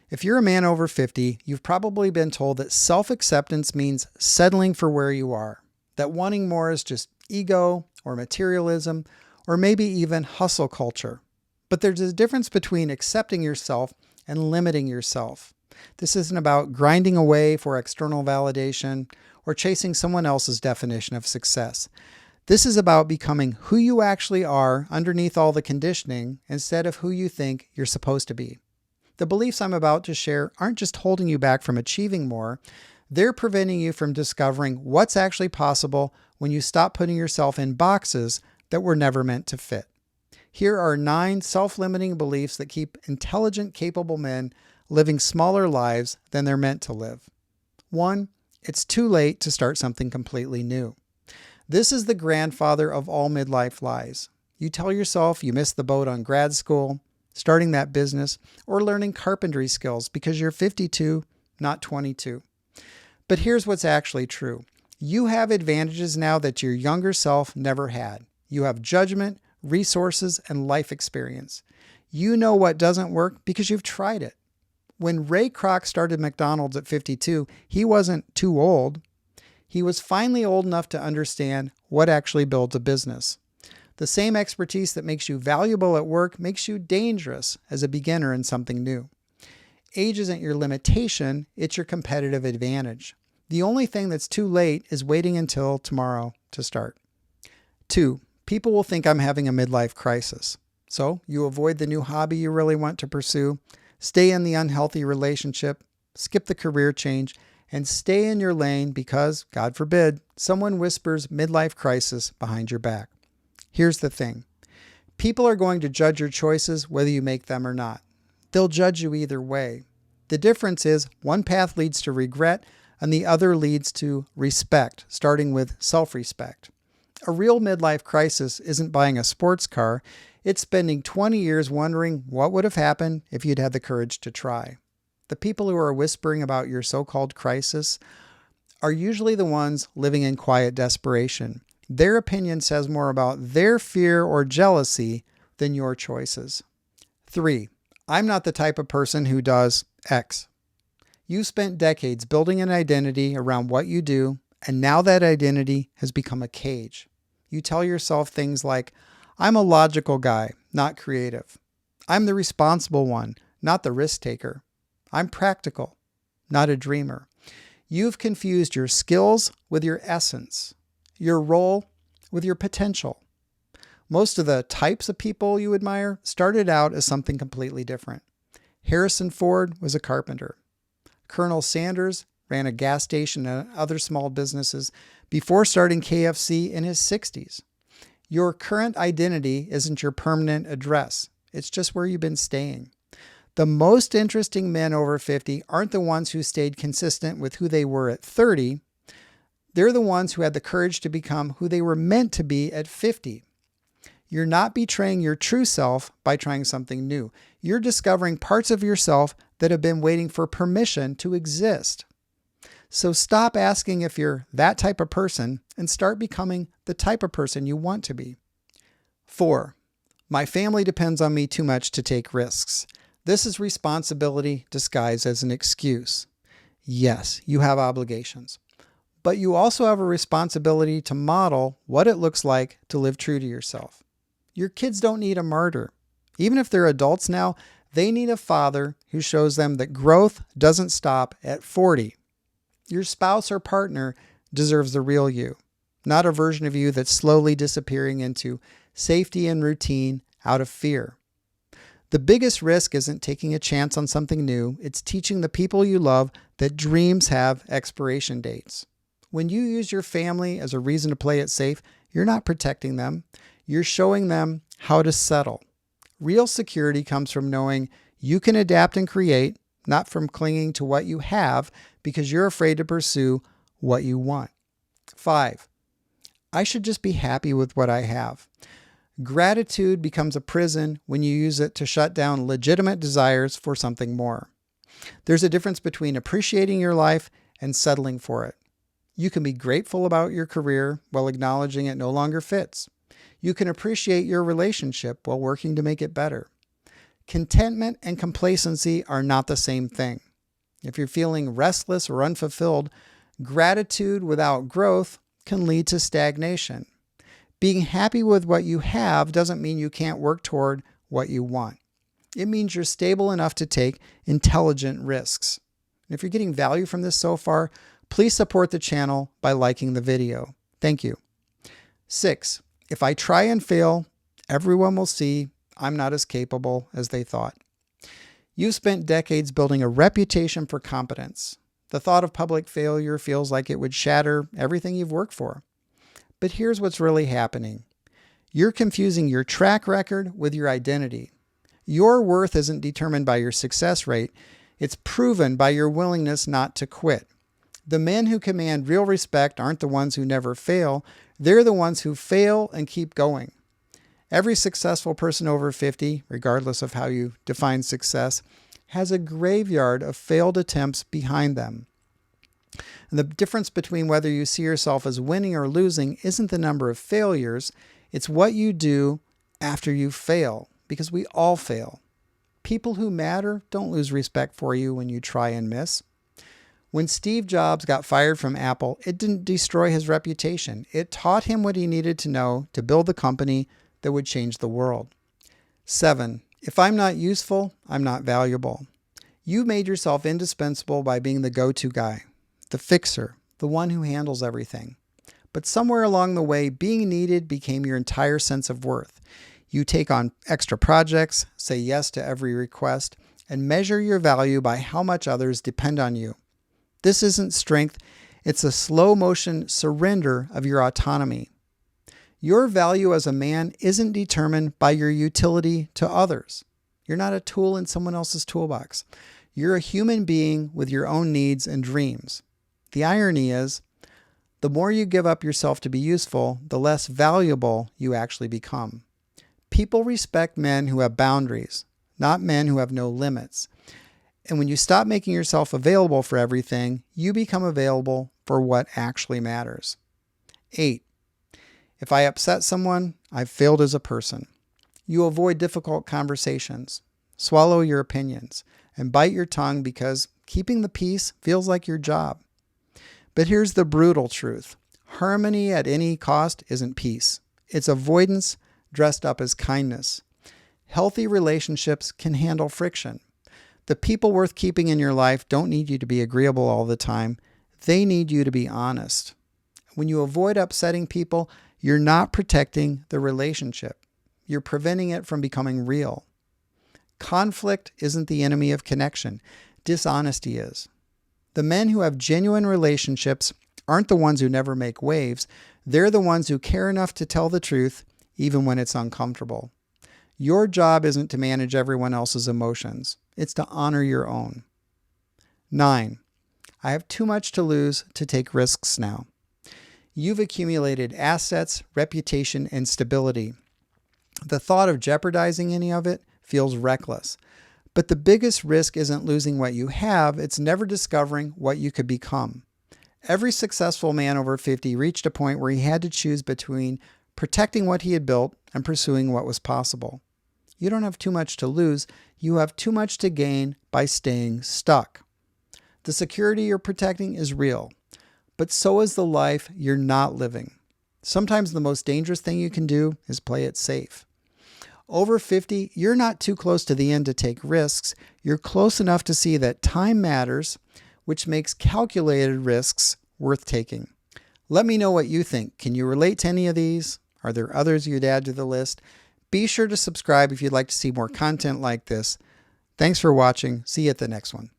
If you're a man over 50, you've probably been told that self-acceptance means settling for where you are, that wanting more is just ego or materialism, or maybe even hustle culture. But there's a difference between accepting yourself and limiting yourself. This isn't about grinding away for external validation or chasing someone else's definition of success. This is about becoming who you actually are underneath all the conditioning instead of who you think you're supposed to be. The beliefs I'm about to share aren't just holding you back from achieving more, they're preventing you from discovering what's actually possible when you stop putting yourself in boxes that were never meant to fit. Here are 9 self-limiting beliefs that keep intelligent, capable men living smaller lives than they're meant to live. 1. It's too late to start something completely new. This is the grandfather of all midlife lies. You tell yourself you missed the boat on grad school, starting that business, or learning carpentry skills because you're 52, not 22. But here's what's actually true. You have advantages now that your younger self never had. You have judgment, resources, and life experience. You know what doesn't work because you've tried it. When Ray Kroc started McDonald's at 52, he wasn't too old. He was finally old enough to understand what actually builds a business. The same expertise that makes you valuable at work makes you dangerous as a beginner in something new. Age isn't your limitation, it's your competitive advantage. The only thing that's too late is waiting until tomorrow to start. 2. People will think I'm having a midlife crisis. So you avoid the new hobby you really want to pursue, stay in the unhealthy relationship, skip the career change, and stay in your lane because, God forbid, someone whispers midlife crisis behind your back. Here's the thing. People are going to judge your choices whether you make them or not. They'll judge you either way. The difference is one path leads to regret and the other leads to respect, starting with self-respect. A real midlife crisis isn't buying a sports car. It's spending 20 years wondering what would have happened if you'd had the courage to try. The people who are whispering about your so-called crisis are usually the ones living in quiet desperation. Their opinion says more about their fear or jealousy than your choices. 3. I'm not the type of person who does X. You've spent decades building an identity around what you do, and now that identity has become a cage. You tell yourself things like, I'm a logical guy, not creative. I'm the responsible one, not the risk taker. I'm practical, not a dreamer. You've confused your skills with your essence, your role with your potential. Most of the types of people you admire started out as something completely different. Harrison Ford was a carpenter. Colonel Sanders ran a gas station and other small businesses before starting KFC in his 60s. Your current identity isn't your permanent address. It's just where you've been staying. The most interesting men over 50 aren't the ones who stayed consistent with who they were at 30. They're the ones who had the courage to become who they were meant to be at 50. You're not betraying your true self by trying something new. You're discovering parts of yourself that have been waiting for permission to exist. So stop asking if you're that type of person and start becoming the type of person you want to be. 4. My family depends on me too much to take risks. This is responsibility disguised as an excuse. Yes, you have obligations. But you also have a responsibility to model what it looks like to live true to yourself. Your kids don't need a martyr. Even if they're adults now, they need a father who shows them that growth doesn't stop at 40. Your spouse or partner deserves the real you, not a version of you that's slowly disappearing into safety and routine out of fear. The biggest risk isn't taking a chance on something new. It's teaching the people you love that dreams have expiration dates. When you use your family as a reason to play it safe, you're not protecting them. You're showing them how to settle. Real security comes from knowing you can adapt and create, not from clinging to what you have because you're afraid to pursue what you want. 5. I should just be happy with what I have. Gratitude becomes a prison when you use it to shut down legitimate desires for something more. There's a difference between appreciating your life and settling for it. You can be grateful about your career while acknowledging it no longer fits. You can appreciate your relationship while working to make it better. Contentment and complacency are not the same thing. If you're feeling restless or unfulfilled, gratitude without growth can lead to stagnation. Being happy with what you have doesn't mean you can't work toward what you want. It means you're stable enough to take intelligent risks. If you're getting value from this so far, please support the channel by liking the video. Thank you. 6. If I try and fail, everyone will see I'm not as capable as they thought. You've spent decades building a reputation for competence. The thought of public failure feels like it would shatter everything you've worked for. But here's what's really happening. You're confusing your track record with your identity. Your worth isn't determined by your success rate. It's proven by your willingness not to quit. The men who command real respect aren't the ones who never fail. They're the ones who fail and keep going. Every successful person over 50, regardless of how you define success, has a graveyard of failed attempts behind them. And the difference between whether you see yourself as winning or losing isn't the number of failures, it's what you do after you fail, because we all fail. People who matter don't lose respect for you when you try and miss. When Steve Jobs got fired from Apple, it didn't destroy his reputation. It taught him what he needed to know to build the company that would change the world. 7. If I'm not useful, I'm not valuable. You made yourself indispensable by being the go-to guy, the fixer, the one who handles everything. But somewhere along the way, being needed became your entire sense of worth. You take on extra projects, say yes to every request, and measure your value by how much others depend on you. This isn't strength, it's a slow motion surrender of your autonomy. Your value as a man isn't determined by your utility to others. You're not a tool in someone else's toolbox. You're a human being with your own needs and dreams. The irony is, the more you give up yourself to be useful, the less valuable you actually become. People respect men who have boundaries, not men who have no limits. And when you stop making yourself available for everything, you become available for what actually matters. 8. If I upset someone, I've failed as a person. You avoid difficult conversations, swallow your opinions, and bite your tongue because keeping the peace feels like your job. But here's the brutal truth. Harmony at any cost isn't peace. It's avoidance dressed up as kindness. Healthy relationships can handle friction. The people worth keeping in your life don't need you to be agreeable all the time. They need you to be honest. When you avoid upsetting people, you're not protecting the relationship. You're preventing it from becoming real. Conflict isn't the enemy of connection. Dishonesty is. The men who have genuine relationships aren't the ones who never make waves. They're the ones who care enough to tell the truth, even when it's uncomfortable. Your job isn't to manage everyone else's emotions. It's to honor your own. 9. I have too much to lose to take risks now. You've accumulated assets, reputation, and stability. The thought of jeopardizing any of it feels reckless. But the biggest risk isn't losing what you have, it's never discovering what you could become. Every successful man over 50 reached a point where he had to choose between protecting what he had built and pursuing what was possible. You don't have too much to lose, you have too much to gain by staying stuck. The security you're protecting is real, but so is the life you're not living. Sometimes the most dangerous thing you can do is play it safe. Over 50, you're not too close to the end to take risks. You're close enough to see that time matters, which makes calculated risks worth taking. Let me know what you think. Can you relate to any of these? Are there others you'd add to the list? Be sure to subscribe if you'd like to see more content like this. Thanks for watching. See you at the next one.